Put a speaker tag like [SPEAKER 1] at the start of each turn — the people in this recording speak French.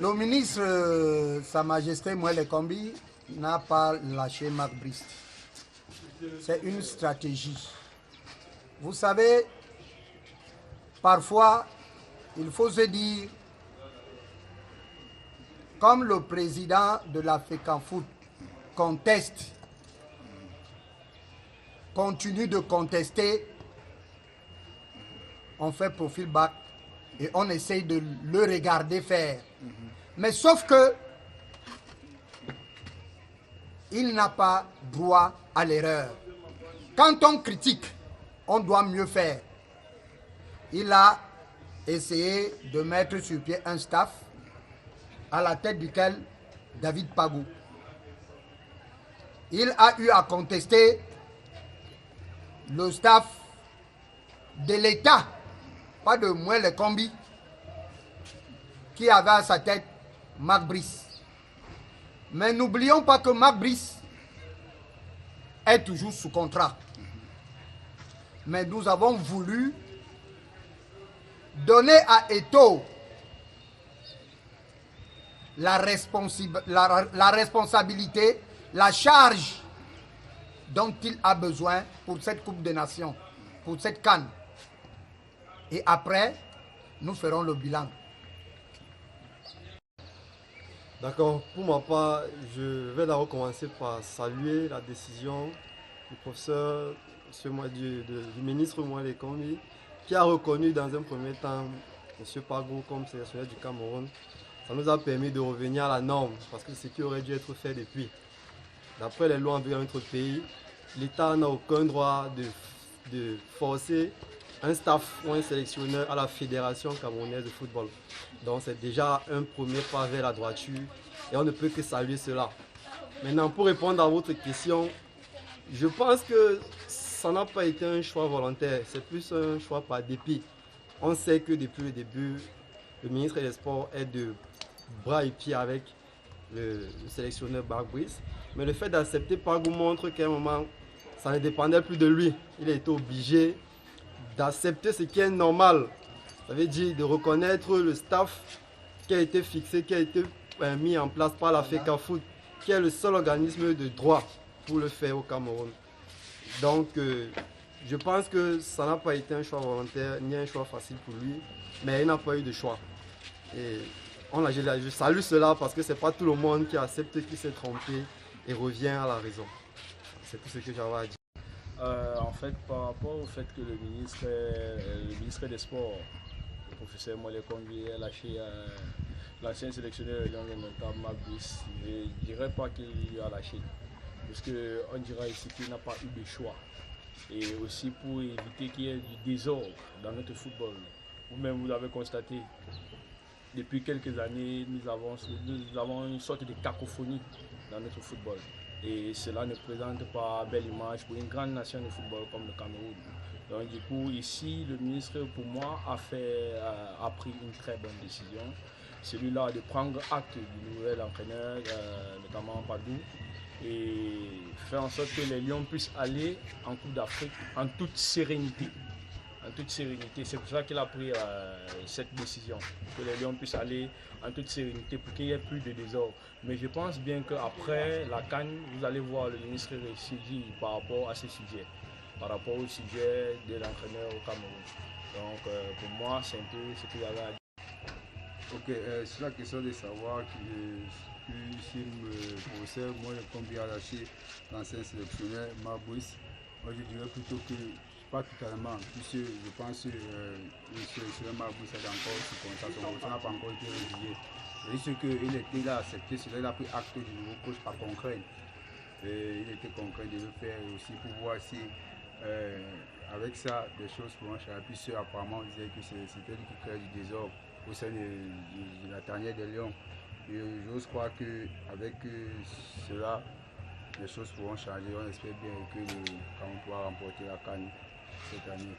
[SPEAKER 1] Le ministre, Sa Majesté Moël Kombi, n'a pas lâché Marc Brice. C'est une stratégie. Vous savez, parfois, il faut se dire, comme le président de la FECAFOOT conteste, continue de contester, on fait profil bas et on essaye de le regarder faire. Mais sauf que il n'a pas droit à l'erreur. Quand on critique, on doit mieux faire. Il a essayé de mettre sur pied un staff à la tête duquel David Pagou. Il a eu à contester le staff de l'État, pas de Moël Kombi, qui avait à sa tête Marc Brice. Mais n'oublions pas que Marc Brice est toujours sous contrat. Mais nous avons voulu donner à Eto'o la responsabilité, la charge dont il a besoin pour cette Coupe des Nations, pour cette CAN. Et après, nous ferons le bilan.
[SPEAKER 2] D'accord, pour ma part, je vais d'abord commencer par saluer la décision du professeur, du ministre Moël Kombi, qui a reconnu dans un premier temps M. Pagou comme sélectionneur du Cameroun. Ça nous a permis de revenir à la norme, parce que c'est ce qui aurait dû être fait depuis. D'après les lois en vigueur dans notre pays, l'État n'a aucun droit de forcer un staff ou un sélectionneur à la Fédération camerounaise de football. Donc c'est déjà un premier pas vers la droiture et on ne peut que saluer cela. Maintenant, pour répondre à votre question, je pense que ça n'a pas été un choix volontaire, c'est plus un choix par dépit. On sait que depuis le début, le ministre des Sports est de bras et pieds avec le sélectionneur Marc Brice. Mais le fait d'accepter Pagou montre qu'à un moment, ça ne dépendait plus de lui. Il a été obligé d'accepter ce qui est normal. Ça veut dire de reconnaître le staff qui a été fixé, qui a été mis en place par la FECAFOOT, qui est le seul organisme de droit pour le faire au Cameroun. Donc, je pense que ça n'a pas été un choix volontaire, ni un choix facile pour lui, mais il n'a pas eu de choix. Et je salue cela parce que ce n'est pas tout le monde qui accepte qu'il s'est trompé et revient à la raison. C'est tout ce que j'avais à dire.
[SPEAKER 3] En fait, par rapport au fait que le ministre des Sports, le professeur Moël Kombi, a lâché l'ancien sélectionneur de Lyon notable Marc Brice, je ne dirais pas qu'il lui a lâché, parce qu'on dira ici qu'il n'a pas eu de choix. Et aussi pour éviter qu'il y ait du désordre dans notre football. Vous-même, vous l'avez constaté, depuis quelques années, nous avons une sorte de cacophonie dans notre football. Et cela ne présente pas belle image pour une grande nation de football comme le Cameroun. Donc du coup, ici, le ministre, pour moi, a pris une très bonne décision. Celui-là de prendre acte du nouvel entraîneur, notamment Pagou, et faire en sorte que les Lions puissent aller en Coupe d'Afrique en toute sérénité. En toute sérénité. C'est pour ça qu'il a pris cette décision, que les Lions puissent aller en toute sérénité pour qu'il n'y ait plus de désordre. Mais je pense bien qu'après la CAN, vous allez voir le ministre réagir par rapport à ce sujet, par rapport au sujet de l'entraîneur au Cameroun. Donc pour moi, c'est un peu ce qu'il y avait à dire.
[SPEAKER 4] Ok, c'est la question de savoir si le professeur Moël Kombi a lâché l'ancien sélectionneur Marc Brice. Moi je dirais plutôt que pas totalement, puisque je pense que le sélectionneur Marc Brice a encore sous contrat, son contrat n'a pas encore été révisé. C'est qu'il était là à accepter cela, il a pris acte du nouveau coach par concret. Il était concret de le faire aussi pour voir si avec ça des choses pourront changer, puisque apparemment on disait que c'était lui qui crée du désordre au sein de la tanière des Lions. Et j'ose croire qu'avec cela, les choses pourront changer. On espère bien que le Cameroun pourra remporter la CAN cette année.